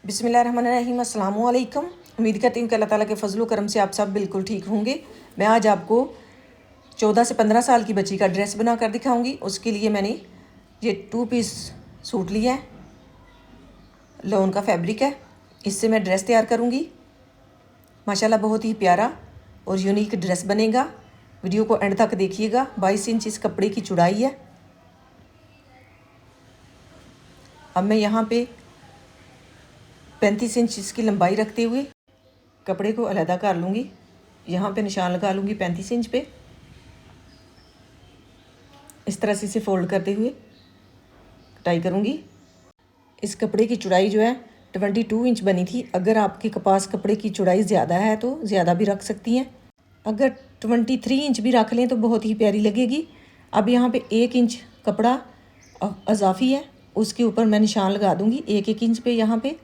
बिस्मिल्लाहिर्रहमानिर्रहीम, अस्सलाम वालेकुम। उम्मीद करती हूँ कि अल्लाह ताला के फजलो करम से आप सब बिल्कुल ठीक होंगे। मैं आज आपको 14 से 15 साल की बच्ची का ड्रेस बना कर दिखाऊंगी। उसके लिए मैंने ये 2 पीस सूट लिया है, लॉन का फैब्रिक है। इससे मैं ड्रेस तैयार करूँगी। माशाल्लाह बहुत ही प्यारा और यूनिक ड्रेस बनेगा। वीडियो को एंड तक देखिएगा। 22 इंच इस कपड़े की चौड़ाई है। अब मैं यहाँ पे 35 इंच इसकी लंबाई रखते हुए कपड़े को अलहदा कर लूँगी। यहाँ पे निशान लगा लूँगी 35 इंच पे। इस तरह से इसे फोल्ड करते हुए कटाई करूँगी। इस कपड़े की चौड़ाई जो है 22 इंच बनी थी। अगर आपके पास कपड़े की चौड़ाई ज़्यादा है तो ज़्यादा भी रख सकती हैं। अगर 23 इंच भी रख लें तो बहुत ही प्यारी लगेगी। अब यहाँ पे 1 इंच कपड़ा अजाफी है, उसके ऊपर मैं निशान लगा दूँगी 1-1 इंच पे। यहाँ पे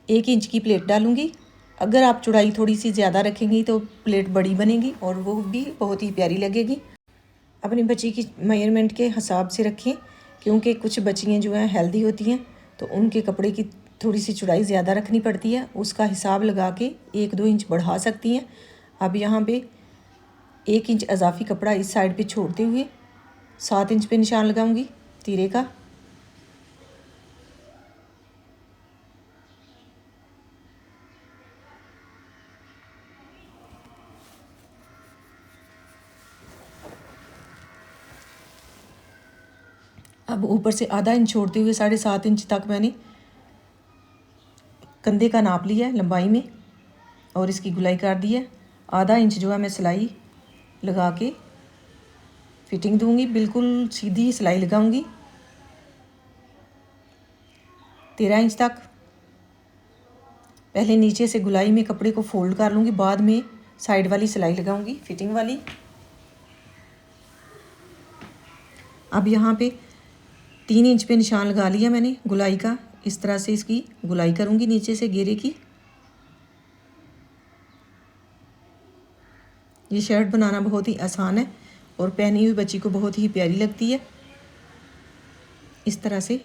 1 इंच की प्लेट डालूँगी। अगर आप चौड़ाई थोड़ी सी ज़्यादा रखेंगी तो प्लेट बड़ी बनेगी और वो भी बहुत ही प्यारी लगेगी। अपनी बच्ची की मेजरमेंट के हिसाब से रखें, क्योंकि कुछ बच्चियाँ जो हैं हेल्दी होती हैं तो उनके कपड़े की थोड़ी सी चौड़ाई ज़्यादा रखनी पड़ती है। उसका हिसाब लगा के 1-2 इंच बढ़ा सकती हैं। अब यहाँ पे 1 इंच अजाफी कपड़ा इस साइड पे छोड़ते हुए 7 इंच पे निशान लगाऊंगी तीरे का। अब ऊपर से आधा इंच छोड़ते हुए 7.5 इंच तक मैंने कंधे का नाप लिया है लंबाई में और इसकी गुलाई कर दी है। आधा इंच जो है मैं सिलाई लगा के फिटिंग दूंगी। बिल्कुल सीधी सिलाई लगाऊंगी 13 इंच तक। पहले नीचे से गुलाई में कपड़े को फोल्ड कर लूँगी, बाद में साइड वाली सिलाई लगाऊंगी फिटिंग वाली। अब यहाँ पे 3 इंच पे निशान लगा लिया मैंने गुलाई का। इस तरह से इसकी गुलाई करूँगी नीचे से घेरे की। ये शर्ट बनाना बहुत ही आसान है और पहनी हुई बच्ची को बहुत ही प्यारी लगती है। इस तरह से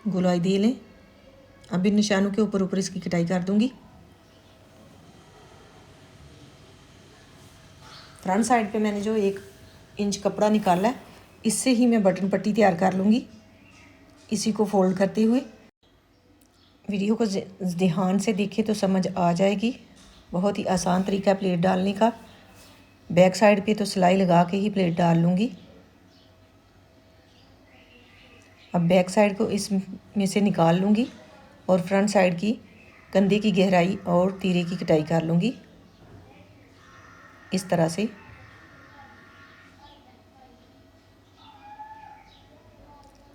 गुलाई दे लें। अब इन निशानों के ऊपर ऊपर इसकी कटाई कर दूंगी। फ्रंट साइड पे मैंने जो 1 इंच कपड़ा निकाला है, इससे ही मैं बटन पट्टी तैयार कर लूँगी। इसी को फोल्ड करते हुए वीडियो को ध्यान से देखें तो समझ आ जाएगी। बहुत ही आसान तरीका है प्लेट डालने का। बैक साइड पे तो सिलाई लगा के ही प्लेट डाल लूँगी। अब बैक साइड को इसमें से निकाल लूँगी और फ्रंट साइड की कंधे की गहराई और तीरे की कटाई कर लूँगी इस तरह से।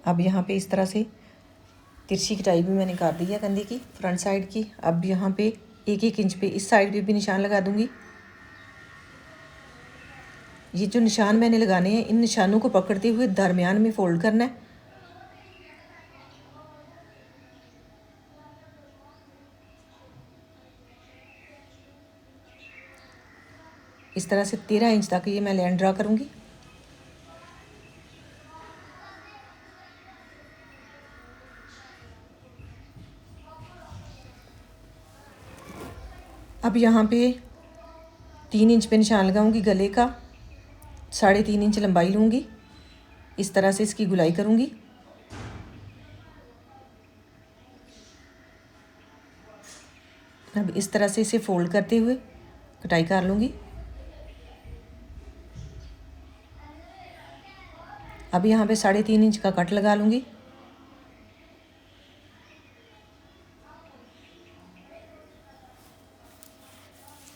अब यहाँ पे इस तरह से तिरछी कटाई भी मैंने कर दी है कंधे की फ्रंट साइड की। अब यहाँ पे 1-1 इंच पे इस साइड पे भी निशान लगा दूँगी। ये जो निशान मैंने लगाने हैं, इन निशानों को पकड़ते हुए दरमियान में फोल्ड करना है। इस तरह से 13 इंच तक ये मैं लाइन ड्रा करूँगी। अब यहाँ पे 3 इंच पे निशान लगाऊंगी गले का। 3.5 इंच लंबाई लूँगी। इस तरह से इसकी गुलाई करूँगी। अब इस तरह से इसे फोल्ड करते हुए कटाई कर लूँगी। अब यहाँ पे 3.5 इंच का कट लगा लूँगी।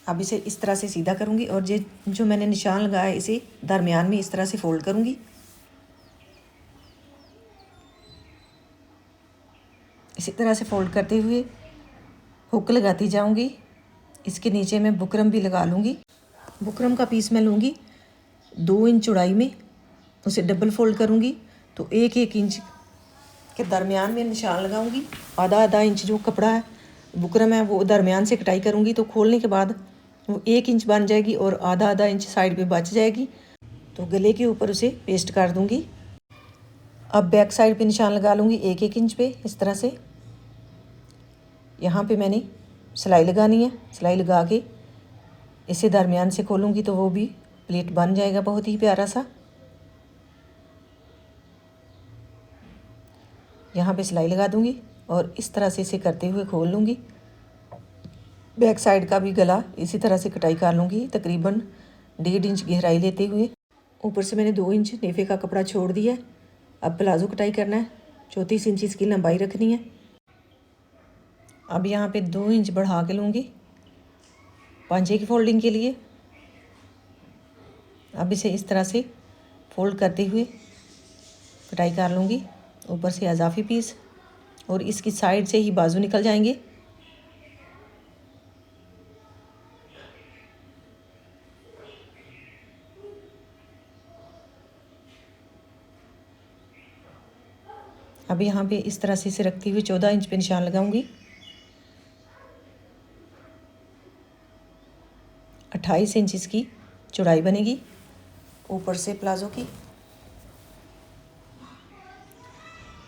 अब इसे इस तरह से सीधा करूँगी और जो मैंने निशान लगाया है इसे दरमियान में इस तरह से फोल्ड करूँगी। इसी तरह से फोल्ड करते हुए हुक लगाती जाऊँगी। इसके नीचे मैं बुकरम भी लगा लूँगी। बुकरम का पीस मैं लूँगी 2 इंच चौड़ाई में, उसे डबल फोल्ड करूँगी तो 1-1 इंच के दरमियान में निशान लगाऊँगी। आधा इंच जो कपड़ा है बुकरम है वो दरमियान से कटाई करूँगी तो खोलने के बाद वो 1 इंच बन जाएगी और आधा इंच साइड पे बच जाएगी। तो गले के ऊपर उसे पेस्ट कर दूँगी। अब बैक साइड पे निशान लगा लूँगी 1-1 इंच पे इस तरह से। यहाँ पे मैंने सिलाई लगानी है। सिलाई लगा के इसे दरमियान से खोलूँगी तो वो भी प्लेट बन जाएगा बहुत ही प्यारा सा। यहाँ पे सिलाई लगा दूँगी और इस तरह से इसे करते हुए खोल लूँगी। बैक साइड का भी गला इसी तरह से कटाई कर लूँगी, तकरीबन 1.5 इंच गहराई लेते हुए। ऊपर से मैंने 2 इंच नेफे का कपड़ा छोड़ दिया है। अब प्लाजो कटाई करना है। 34 इंच इसकी लंबाई रखनी है। अब यहाँ पे 2 इंच बढ़ा के लूँगी पांचे की फोल्डिंग के लिए। अब इसे इस तरह से फोल्ड करते हुए कटाई कर लूँगी। ऊपर से इजाफी पीस और इसकी साइड से ही बाजू निकल जाएंगे। अब यहाँ पे इस तरह से इसे रखते हुए 14 इंच पे निशान लगाऊंगी। 28 इंच इसकी चौड़ाई बनेगी ऊपर से प्लाजो की।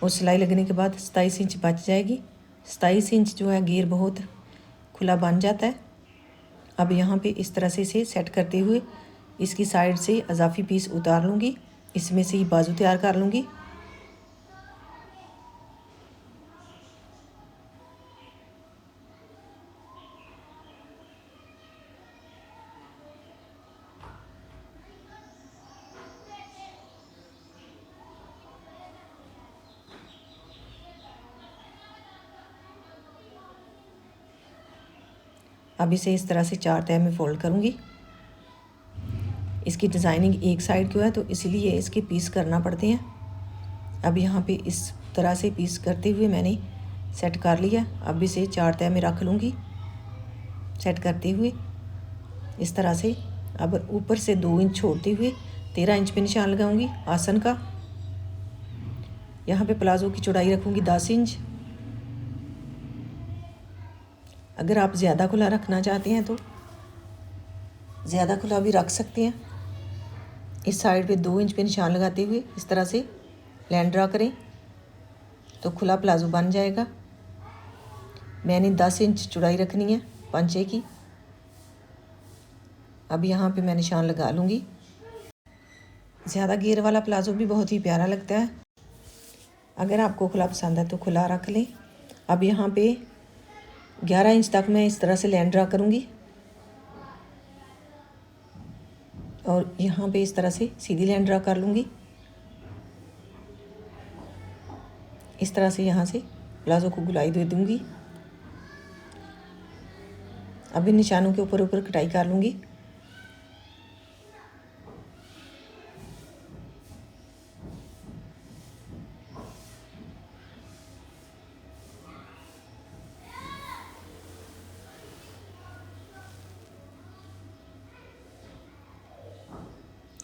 और सिलाई लगने के बाद 27 इंच बच जाएगी। 27 इंच जो है घेर बहुत खुला बन जाता है। अब यहाँ पे इस तरह से इसे सेट करते हुए इसकी साइड से इजाफी पीस उतार लूँगी। इसमें से ही बाजू तैयार कर लूँगी। अब इसे इस तरह से 4 तह में फोल्ड करूँगी। इसकी डिज़ाइनिंग एक साइड क्यों है तो इसलिए इसके पीस करना पड़ते हैं। अब यहाँ पे इस तरह से पीस करते हुए मैंने सेट कर लिया। अब इसे 4 तह में रख लूँगी सेट करते हुए इस तरह से। अब ऊपर से 2 इंच छोड़ते हुए 13 इंच पे निशान लगाऊंगी आसन का। यहाँ पे प्लाजो की चौड़ाई रखूँगी 10 इंच। अगर आप ज़्यादा खुला रखना चाहते हैं तो ज़्यादा खुला भी रख सकते हैं। इस साइड पे 2 इंच पे निशान लगाते हुए इस तरह से लाइन ड्रा करें तो खुला प्लाजो बन जाएगा। मैंने 10 इंच चौड़ाई रखनी है पांचे की। अब यहाँ पे मैं निशान लगा लूँगी। ज़्यादा घेर वाला प्लाजो भी बहुत ही प्यारा लगता है। अगर आपको खुला पसंद है तो खुला रख लें। अब यहाँ पे 11 इंच तक मैं इस तरह से लाइन ड्रा करूँगी और यहाँ पे इस तरह से सीधी लाइन ड्रा कर लूँगी। इस तरह से यहाँ से प्लाजो को गुलाई दे दूँगी। अब इन निशानों के ऊपर ऊपर कटाई कर लूँगी।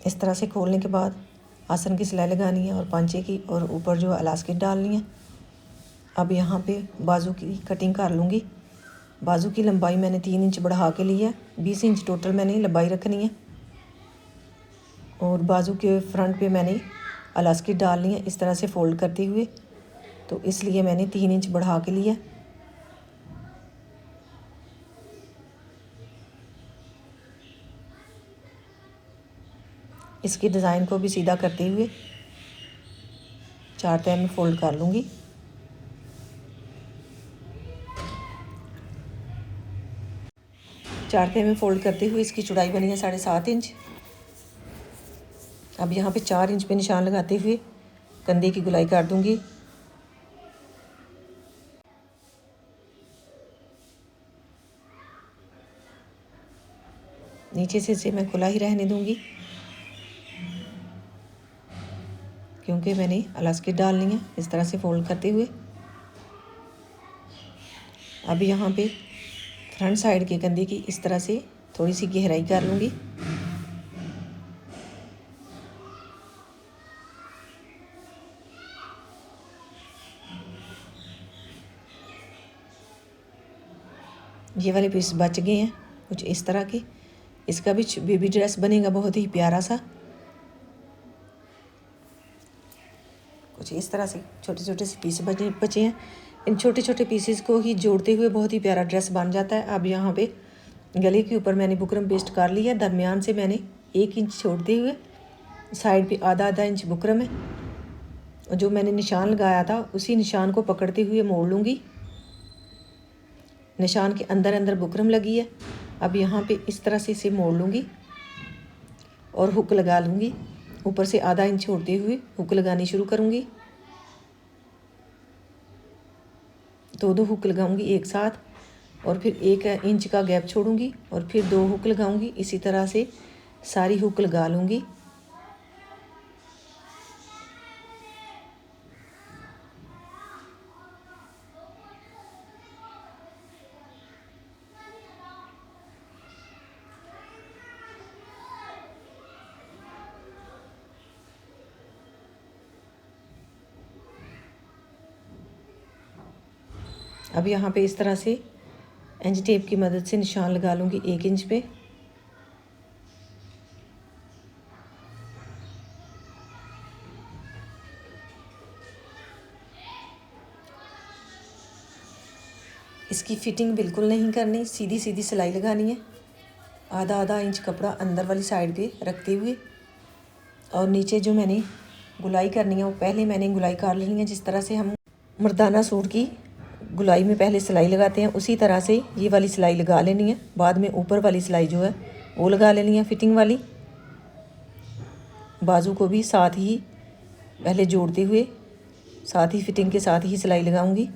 इस तरह से खोलने के बाद आसन की सिलाई लगानी है और पांचे की और ऊपर जो इलास्टिक डालनी है। अब यहाँ पे बाजू की कटिंग कर लूँगी। बाजू की लंबाई मैंने 3 इंच बढ़ा के ली है। 20 इंच टोटल मैंने लंबाई रखनी है और बाजू के फ्रंट पे मैंने इलास्टिक डालनी है इस तरह से फोल्ड करते हुए, तो इसलिए मैंने 3 इंच बढ़ा के लिया। इसकी डिज़ाइन को भी सीधा करते हुए 4 तह में फोल्ड कर लूँगी। चार तह में फोल्ड करते हुए इसकी चौड़ाई बनी है 7.5 इंच। अब यहाँ पे 4 इंच पे निशान लगाते हुए कंधे की गुलाई कर दूँगी। नीचे से इसे मैं खुला ही रहने दूँगी क्योंकि मैंने इलास्टिक डालनी है इस तरह से फोल्ड करते हुए। अब यहाँ पे फ्रंट साइड के कंधे की इस तरह से थोड़ी सी गहराई कर लूँगी। ये वाले पीस बच गए हैं कुछ इस तरह के। इसका भी बेबी ड्रेस बनेगा बहुत ही प्यारा सा। कुछ इस तरह से छोटे छोटे से पीस बचे हैं। इन छोटे छोटे पीसेस को ही जोड़ते हुए बहुत ही प्यारा ड्रेस बन जाता है। अब यहाँ पे गले के ऊपर मैंने बुकरम पेस्ट कर लिया। दरमियान से मैंने 1 इंच छोड़ते हुए साइड पे आधा आधा इंच बुकरम है, और जो मैंने निशान लगाया था उसी निशान को पकड़ते हुए मोड़ लूँगी। निशान के अंदर अंदर बुकरम लगी है। अब यहाँ पे इस तरह से इसे मोड़ लूँगी और हुक लगा लूँगी। ऊपर से आधा इंच छोड़ते हुए हुक लगानी शुरू करूँगी। 2 हुक लगाऊंगी एक साथ, और फिर 1 इंच का गैप छोड़ूंगी और फिर 2 हुक लगाऊंगी। इसी तरह से सारी हुक लगा लूँगी। अब यहाँ पे इस तरह से इंच टेप की मदद से निशान लगा लूँगी 1 इंच पे। इसकी फिटिंग बिल्कुल नहीं करनी, सीधी सीधी सिलाई लगानी है। आधा आधा इंच कपड़ा अंदर वाली साइड पे रखते हुए, और नीचे जो मैंने गुलाई करनी है वो पहले मैंने गुलाई कर लेनी है। जिस तरह से हम मर्दाना सूट की गुलाई में पहले सिलाई लगाते हैं, उसी तरह से ये वाली सिलाई लगा लेनी है। बाद में ऊपर वाली सिलाई जो है वो लगा लेनी है फिटिंग वाली। बाजू को भी साथ ही पहले जोड़ते हुए साथ ही फिटिंग के साथ ही सिलाई लगाऊंगी।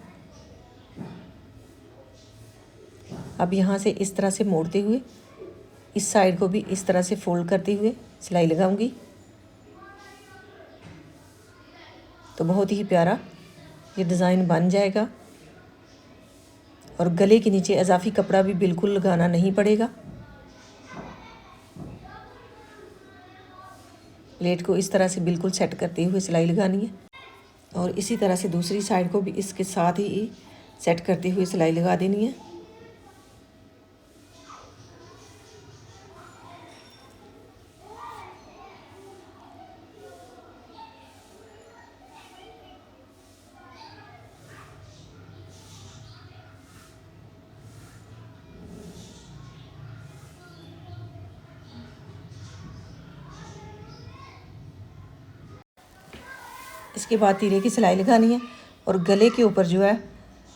अब यहाँ से इस तरह से मोड़ते हुए इस साइड को भी इस तरह से फोल्ड करते हुए सिलाई लगाऊंगी। तो बहुत ही प्यारा ये डिज़ाइन बन जाएगा, और गले के नीचे इजाफी कपड़ा भी बिल्कुल लगाना नहीं पड़ेगा। प्लेट को इस तरह से बिल्कुल सेट करते हुए सिलाई लगानी है, और इसी तरह से दूसरी साइड को भी इसके साथ ही सेट करते हुए सिलाई लगा देनी है। इसके बाद तीरे की सिलाई लगानी है, और गले के ऊपर जो है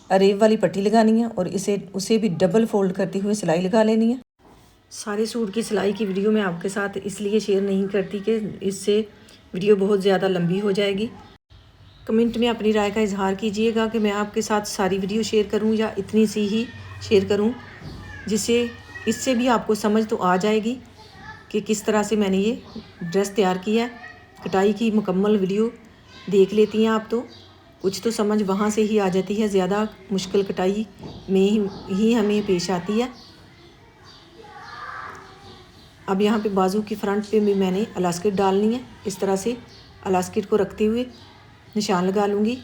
अरेब वाली पट्टी लगानी है, और उसे भी डबल फोल्ड करते हुए सिलाई लगा लेनी है। सारे सूट की सिलाई की वीडियो मैं आपके साथ इसलिए शेयर नहीं करती कि इससे वीडियो बहुत ज़्यादा लंबी हो जाएगी। कमेंट में अपनी राय का इजहार कीजिएगा कि मैं आपके साथ सारी वीडियो शेयर करूं या इतनी सी ही शेयर करूं, जिससे इससे भी आपको समझ तो आ जाएगी कि किस तरह से मैंने ये ड्रेस तैयार किया है। कटाई की मुकम्मल वीडियो देख लेती हैं आप तो कुछ तो समझ वहाँ से ही आ जाती है। ज़्यादा मुश्किल कटाई में ही हमें पेश आती है। अब यहाँ पे बाजू की फ्रंट पे भी मैंने इलास्टिक डालनी है। इस तरह से इलास्टिक को रखते हुए निशान लगा लूँगी।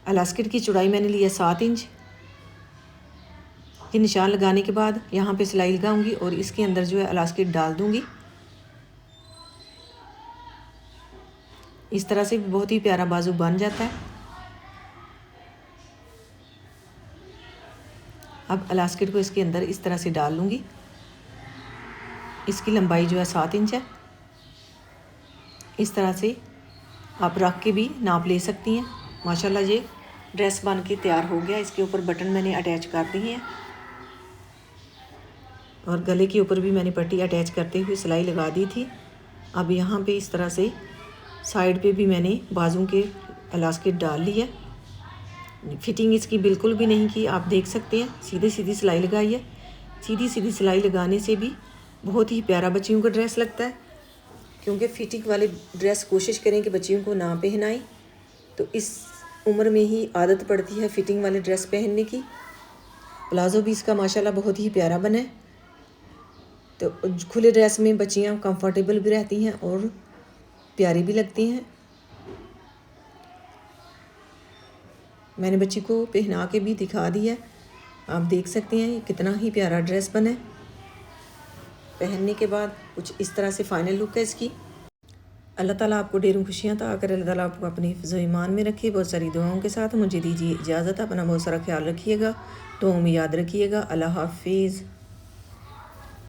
इलास्टिक की चौड़ाई मैंने लिया 7 इंच। ये निशान लगाने के बाद यहाँ पे सिलाई लगाऊंगी और इसके अंदर जो है इलास्टिक डाल दूँगी। इस तरह से बहुत ही प्यारा बाजू बन जाता है। अब इलास्टिक को इसके अंदर इस तरह से डाल लूँगी। इसकी लंबाई जो है 7 इंच है। इस तरह से आप रख के भी नाप ले सकती हैं। माशाल्लाह ये ड्रेस बन के तैयार हो गया। इसके ऊपर बटन मैंने अटैच कर दिए हैं, और गले के ऊपर भी मैंने पट्टी अटैच करते हुए सिलाई लगा दी थी। अब यहाँ पे इस तरह से साइड पे भी मैंने बाजू के इलास्टिक डाल ली है। फिटिंग इसकी बिल्कुल भी नहीं की, आप देख सकते हैं। सीधी सीधी सिलाई लगाई है। सीधी सीधी सिलाई लगाने से भी बहुत ही प्यारा बच्चियों का ड्रेस लगता है, क्योंकि फिटिंग वाले ड्रेस कोशिश करें कि बच्चियों को ना पहनाएं, तो इस उम्र में ही आदत पड़ती है फिटिंग वाले ड्रेस पहनने की। प्लाजो भी इसका माशाल्लाह बहुत ही प्यारा बना है। तो खुले ड्रेस में बच्चियां कंफर्टेबल भी रहती हैं और प्यारी भी लगती हैं। मैंने बच्ची को पहना के भी दिखा दिया। आप देख सकते हैं कितना ही प्यारा ड्रेस बना है। पहनने के बाद कुछ इस तरह से फाइनल लुक है इसकी। अल्लाह ताला आपको ढेरों खुशियाँ अता करे। अल्लाह ताला आपको अपनी हिफ्ज़ ईमान में रखे। बहुत सारी दुआओं के साथ मुझे दीजिए इजाज़त। अपना बहुत सारा ख्याल रखिएगा, दुआओं में याद रखिएगा। अल्लाह हाफिज़।